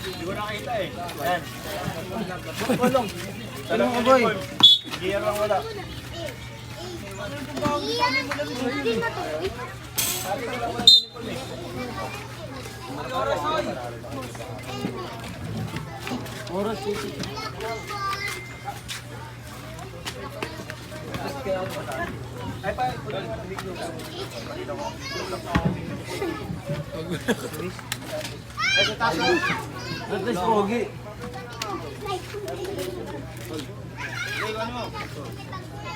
Hindi ko nakita eh. Yan. Kulong. Kulong ka boy. Gear lang wala. Oras Ay pa. Ay sa taso. At least pogi. Ay ano mo?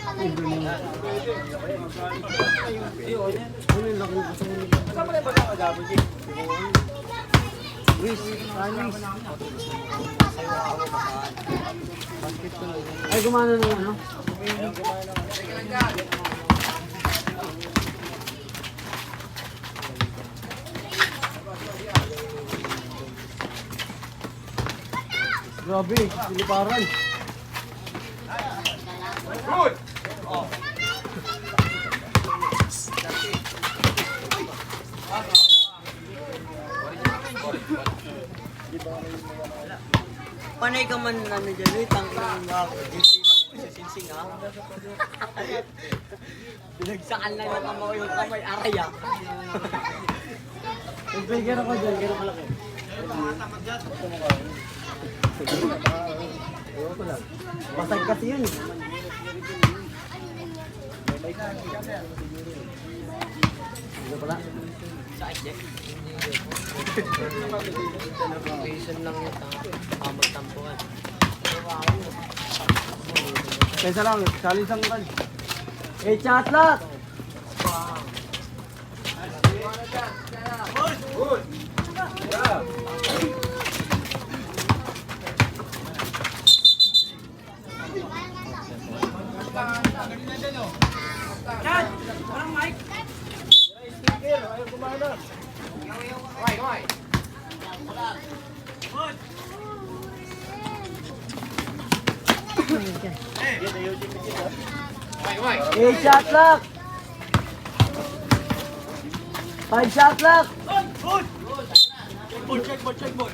Ano yung laki sa ulo? Kasama na ba ka double kick? Luis, ay gumana na ano? Grabe, siliparan. Good! Panay ka man ano dyan, wait, ang sinsing ha? Binagsakan lang ng kamay yung kamay, aray ah. Nag-figure ako dyan, gano'n kalaki. Basag kasi yun. Ito pala. Sa isye. Location lang yun. Magtampuan. Kaysa lang, salisang kan. Eh, chat lang! Good! Yeah! Chat! Walang mic! Sticker! Ayaw kumana! Kamay! Eh, shot lock! 5 shot lock! Check ball!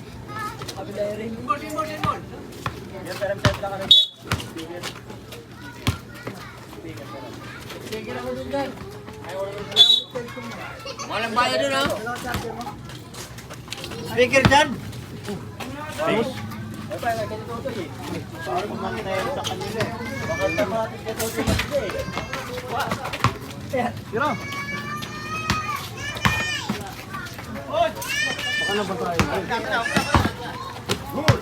Kabila rin. Yan, pero set lang ka na dyan. Sige lang dun dyan. Walang bayo dun ha? Speaker dyan! Fish? Ay pa, ganito ito eh. Parang kumakita yan sa kanila eh. Baka tamatin ka ito sa kanila eh. Tira! Baka na ba tayo? Good!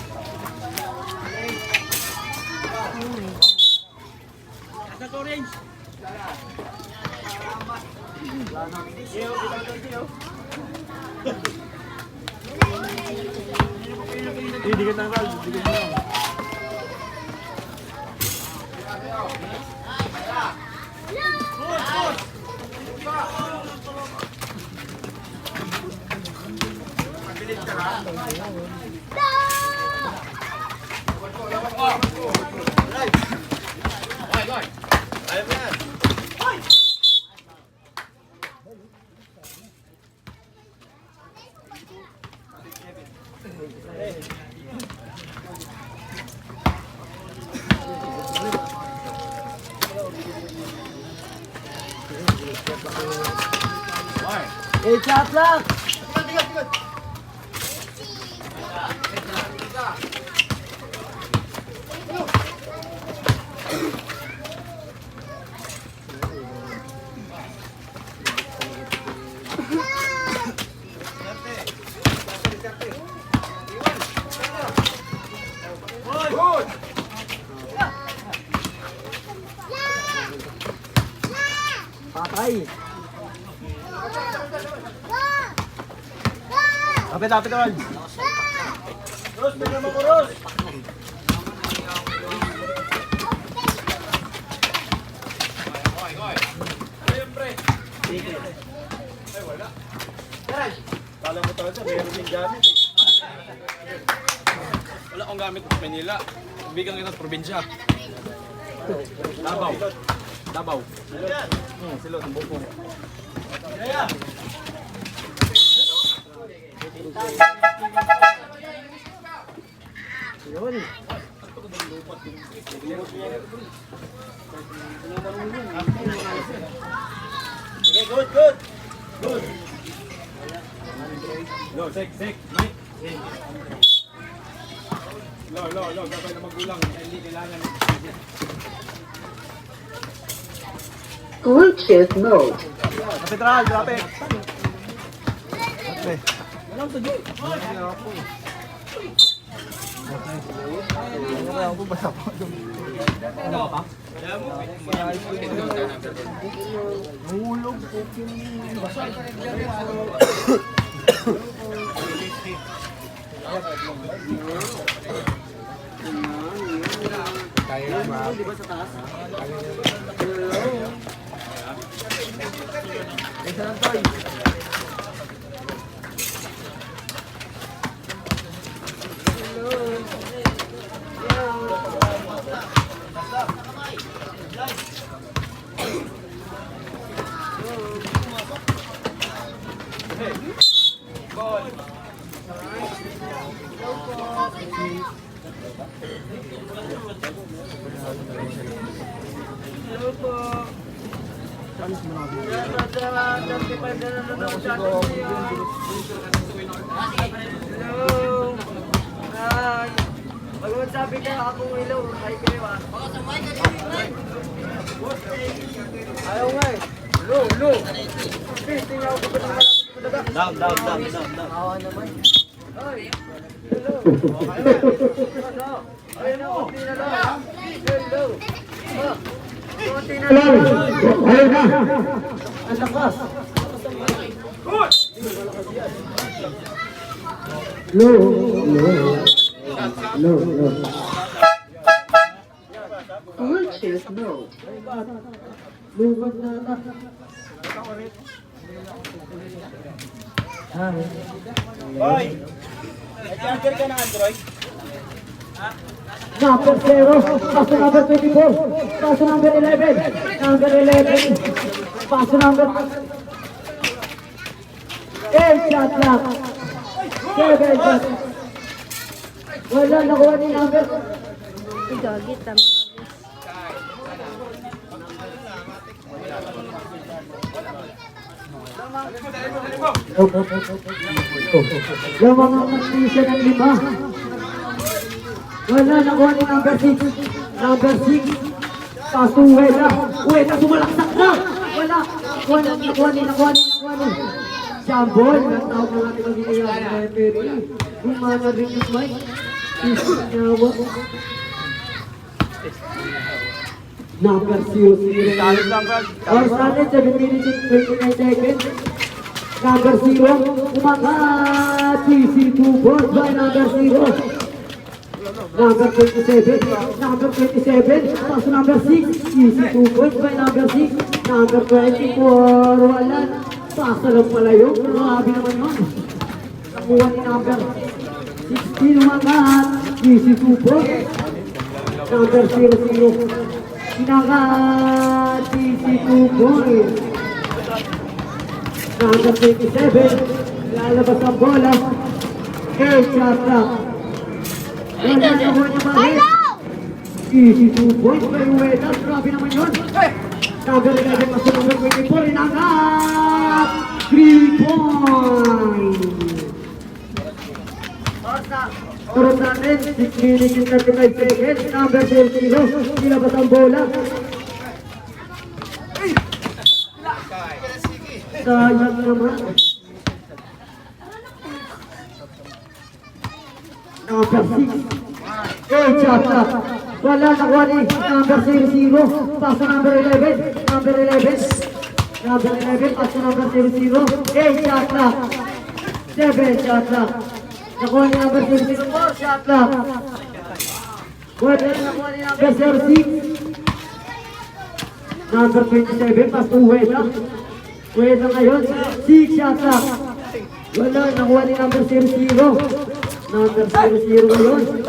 Nasa orange! Gio, ito, Gio. Dikit lang Ral, dikit lang. Ayaw mo yan. Eh, chat lang! Good! Patay! Lapit naman. Ros, may naman ko, Ros. Ay, wala. Kala mo talaga, meron yung gamit eh. Wala akong gamit sa Manila. Bigyan kita sa probinsya. Davao. Davao. Silot, ang bukong. Sige, good, good. Lo, sek, Mike. Lo, gabay na magulang. Hindi kailangan. Bluetooth mode. Kapitral, traffic. Okay. Hello! Hi! Pag sabi ka akong hello, hi kayo ah. Ayaw nga eh. Hello! Please, tingnan ako pa naman. Down. Awa naman. Ay! Hello! Ayun ako, konti na lang. Hello! Konti na lang. Ayun na. Ang lakas. Low. Bluetooth mode. Luwag na na. Hoy! Nag-charger ka ng Android? Number 0, pass number 24, pass number 11, pass number 8 shot lang, 7 shot. Wala, nakuha ni number. Gagit ang Yung mga mag-isa ng 5. Wala, nakuha ni number 6. Number 6. Kaso Uwela, sumalaksak na. Wala. Nakuha ni. Jambol, natawag na natin ang ginayaan ng referee. Gumana rin yung mic. Isinawa. Number 0. Or sana 7 minutes and 29 seconds. Number 0. Umangat. TC2 balls by number 0. Number 27, pass number 6, easy 2 points by number 6, number 24, wala, pass na lang pala yun, grabe naman yun. Nakuha ni number 16, umangat, easy 2 points, number 00, sinangat, easy 2 points, number 27, lalabas ang bola, shot clock. Easy 2 points by Uwela. Grabe naman yun. Number 11 pasok number 24. Inangat! 3 points! Turun natin. 6 minutes and 35 seconds. Number 0. Nilabas ang bola. Sayang naman. Number 6. Shot clock. Wala, nakuha ni number 00. Pass number 11. Number 11. Pass number 00. 8 shot clock. 7 shot clock. Nakuha ni number 00. 4 shot clock. Wala, nakuha ni number 06. Number 27. Pass to Uwela. Uwela ngayon. 6 shot clock. Wala, nakuha ni number 00. Number 00 ngayon.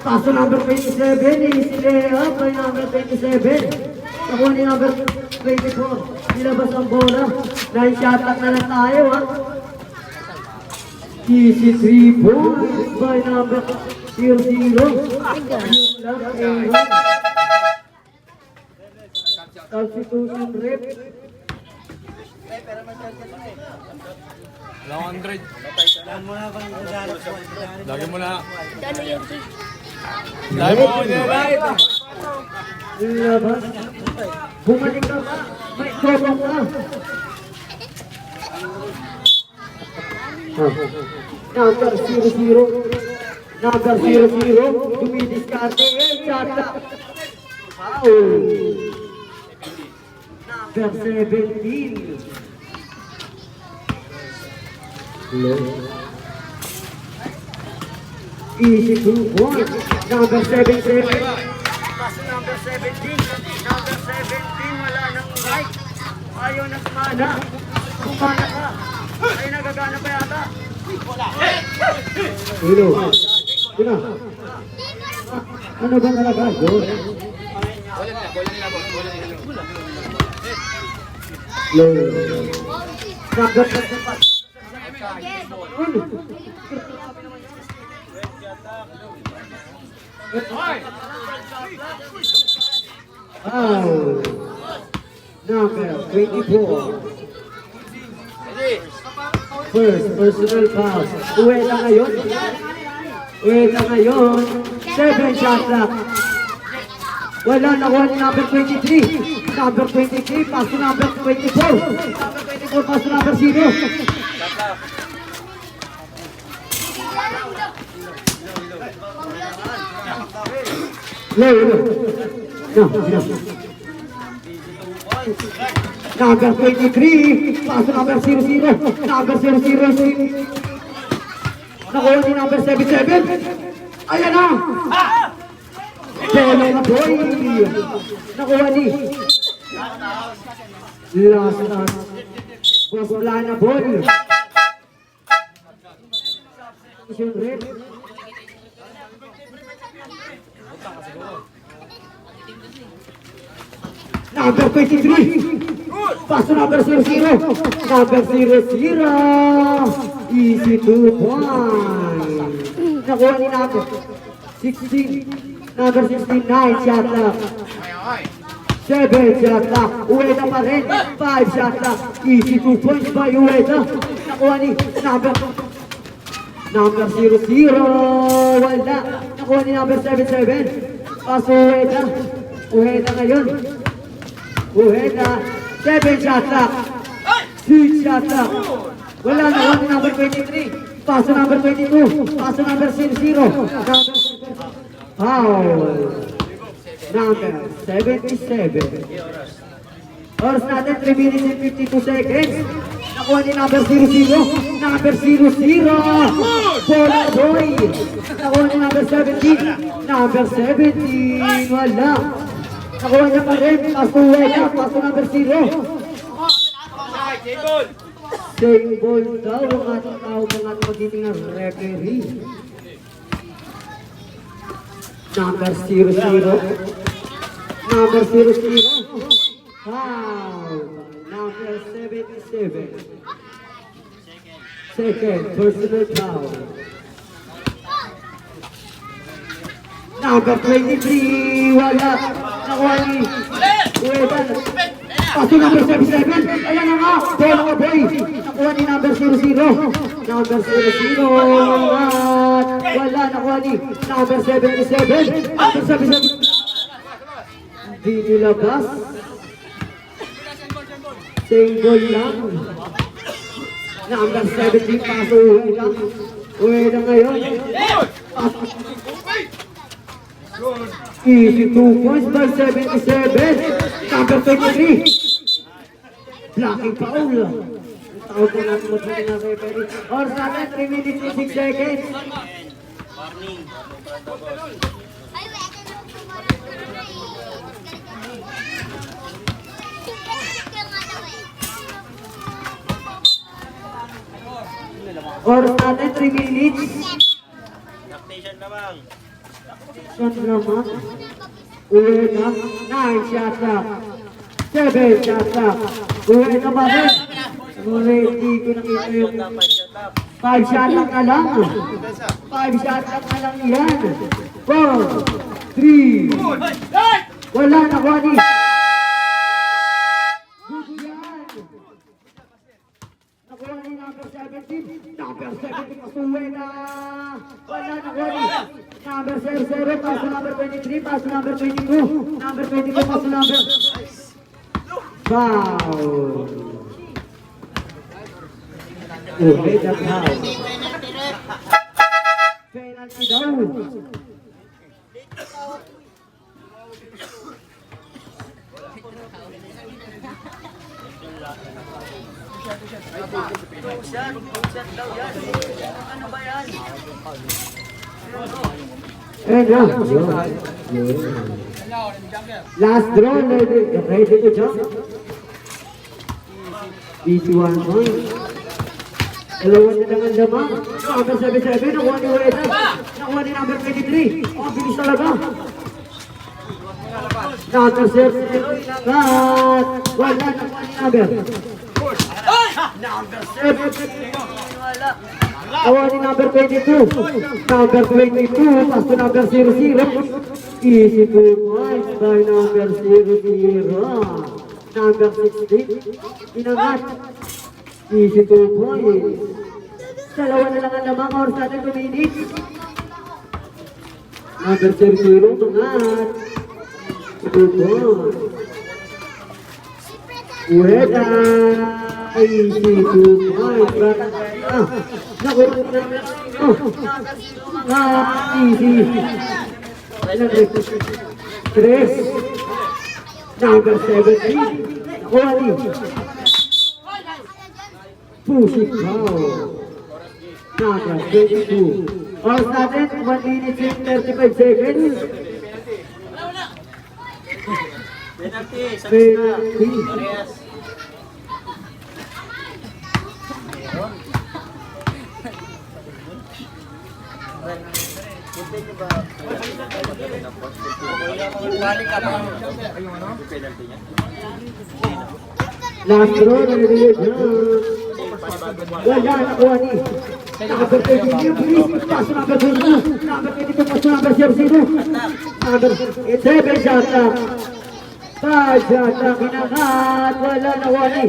Paso number 27, easy layup by number 27. Nakuha ni number 24. Nilabas ang bola. 9 shot clock na lang tayo ha. Easy 3 points by number 00. Substitution rep. 100. Saan mo na bang naghanap ko? Lagi mo na. Ano yung kick? Lagi mo ako nilagay. Labas. Bumalik ka pa. May trouble ka. Number 00. Number 00. Dumidiskarte. Shot. Foul. Number 17. Easy 2 points. Number 77. Pass number 17. Number 17. Wala nang right. Ayaw na kumana. Kumana ka. Ay nagagana pa yata. Hello. Sino? Ano ba talaga? Low. Number 75. Oh, number 24. First personal foul. Uwi na ngayon. 7 shot clock. Wala nakuha ni number 23. Number 23, pass to number 24. Number 24, pass to number 0. No. Number 23, pass to number 00. Number 00. Nakuha ni number 77. Ayan na! Bola na boy! Nakuha ni. Last. Boss wala na ball. Red. Number 23. Pass to number 00. Number 00. Easy 2 points. Nakuha ni number 16. Number 69 shot clock. 7 shot clock. Ueda pa rin. 5 shot clock. Easy 2 points by Ueda. Nakuha ni number 00. Wala. Nakuha ni number 77. Pass Ueda. Ueda ngayon. Ueda. 7 shot clock. 6 shot clock. Wala. Nakuha ni number 23. Pass to number 22. Pass to number 00. Foul. Number 77. Oras natin 3 minutes and 52 seconds. Nakuha ni number 00. Number 00. Bola boy. Nakuha ni number 17. Number 17. Wala. Nakuha niya pa rin. Pass to Weda. Pass to number 0. Same ball daw ang ating tawag ng ating magiging referee. Number 00. Number 00. Wow. Number 77. Second personal foul. Number 23. Wala. Nakuha ni Ueda. Pass to number 77. Ayan na nga. Bola nga boy. Nakuha ni number 00. Number 00. At wala. Nakuha ni number 77. Number 77. Hindi nilabas. Single lang. Number 17. Paso Ueda. Ueda ngayon. Easy 2 points by 77. Number 23. Blocking foul. Tawag ko natin magiging na referee. Oras natin 3 minutes and 6 seconds. Oras natin 3 minutes. Station na bang? Shot naman. Uwi na. 9 shot na. 7 shot clock. Uwi na ba rin? Uwi, hindi ko nakita yung 5 shot clock na lang. 5 shot clock na lang yan. 4, 3, wala na, Wani. Good yan. Nakuha ni number 17. Number 17, pasuwi na. Wala na, Wani. Number 00, paso number 23, paso number 22. Number 22, paso number... Foul. Okay, that's foul. Penalty daw. Ano ba yan? Last draw, ready to jump. Easy 1 point. Dalawa na lang ang lamang. Number 77, nakuha ni Ueda. Nakuha ni number 23. Ang bilis talaga. Number 7, cut. Wala, nakuha ni number. Number 7. Nakuha ni number 22. Number 22, pass to number 00. Easy 2 points by number 00. Number 16, inangat. Easy 2 points. Dalawa na lang ang lamang, oras natin 2 minutes. Number 00, inangat. 2 points. Ueda. Easy 2 points. Nakuha na lang. Easy. Tres. Number 17, Wani. Push it down. Number 22. Oras natin, 1 minute and 35 seconds. Penalty. Penalty. Parehas. Hindi ba? Balik ka ba? Penalty niya. Last draw, ready to jump. Wala, nakuha ni. Number 22, please. Pass number 22. Number 22, pass number 00. Number 7, shot up. 5 shot up, inangat. Wala, nakuha ni.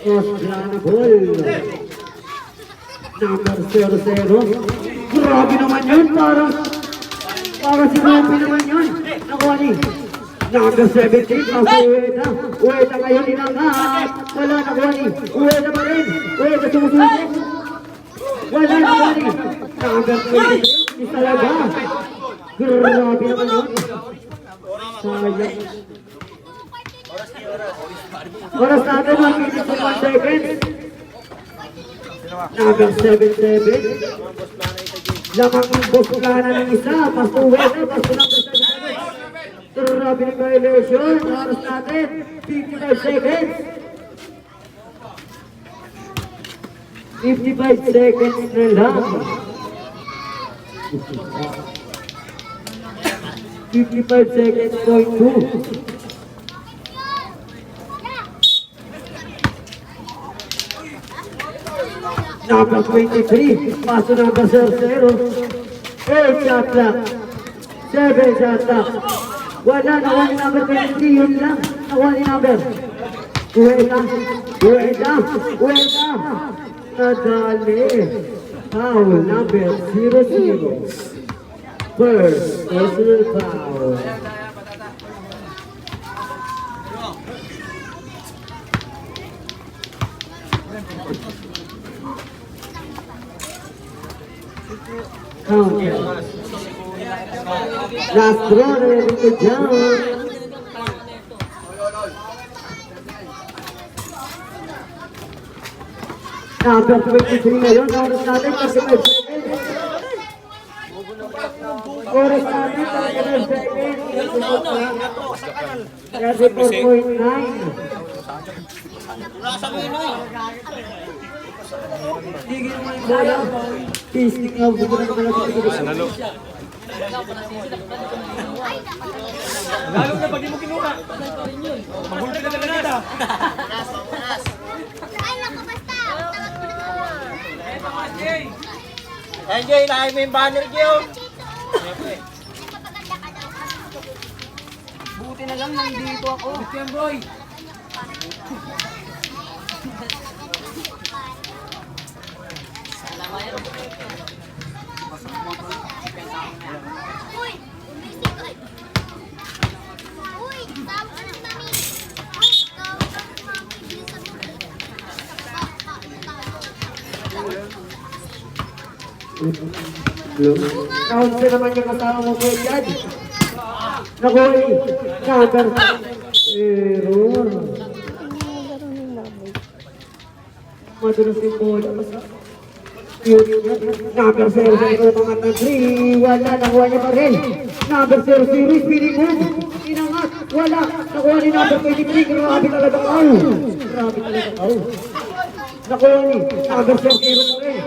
Ball. Number 00. Grabe naman yun, para si Rupi naman yun. Nakuha ni. Number 17, kaso Ueda. Ueda ngayon inangat. Wala, nakuha ni. Ueda pa rin. Ueda sumusunod. Wala, nakuha ni. Number 23, is talaga. Grabe naman yun. Sayang. Oras natin 1 minute and 1 second. Number 77. Lamang ang boss-plana ng isa. Pasto Ueda, pasto number 77. Grabe ng violation. Oras natin 55 seconds. 55 seconds na lang. 55 seconds, point 2. Number 23, paso number 00. 8 shot clock. 7 shot clock. Wala, nakuha ni number 23, yun lang. Nakuha ni number. Ueda. Nadali. Foul number 00. First personal foul. Count. Last draw, ready to jump. Number 23 ngayon, oras natin, 35 seconds. Oras natin, 35 seconds. 34.9. Wala sa Pinoy. Tigil mo yung bola. Pisting nga, buko na naman natin ito. Nalo. Lalo na pag di mo kinuha. Mahulog na talaga kita. Enjoy, ilahay mo yung banner, Gio. Buti na lang nandito ako. Kaunsa naman yung kasama mo ko dyan. Naku, number. Pero, madulas yung bola. Number 0-0 mga tagri. Wala, nakuha niya pa rin. Number 0-0, spinning move. Inangat, wala. Nakuha ni number 23. Grabe talaga ako. Grabe talaga ako. Nakuha ni number 0-0 pa rin.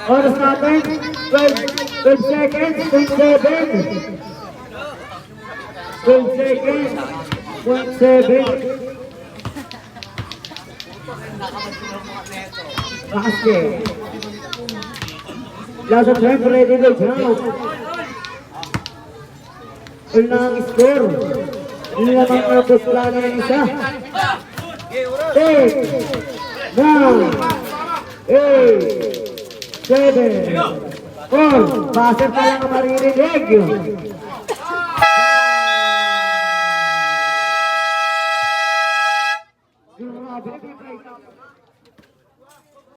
Oras natin, 12 seconds, 27. 12 seconds, 0.7. Basket. Last attempt, ready to jump. Wala ang score. Hindi naman ang plano ng isa. 8, 9, 8, 7, 4. Basket pa lang ang maririnig. Grabe.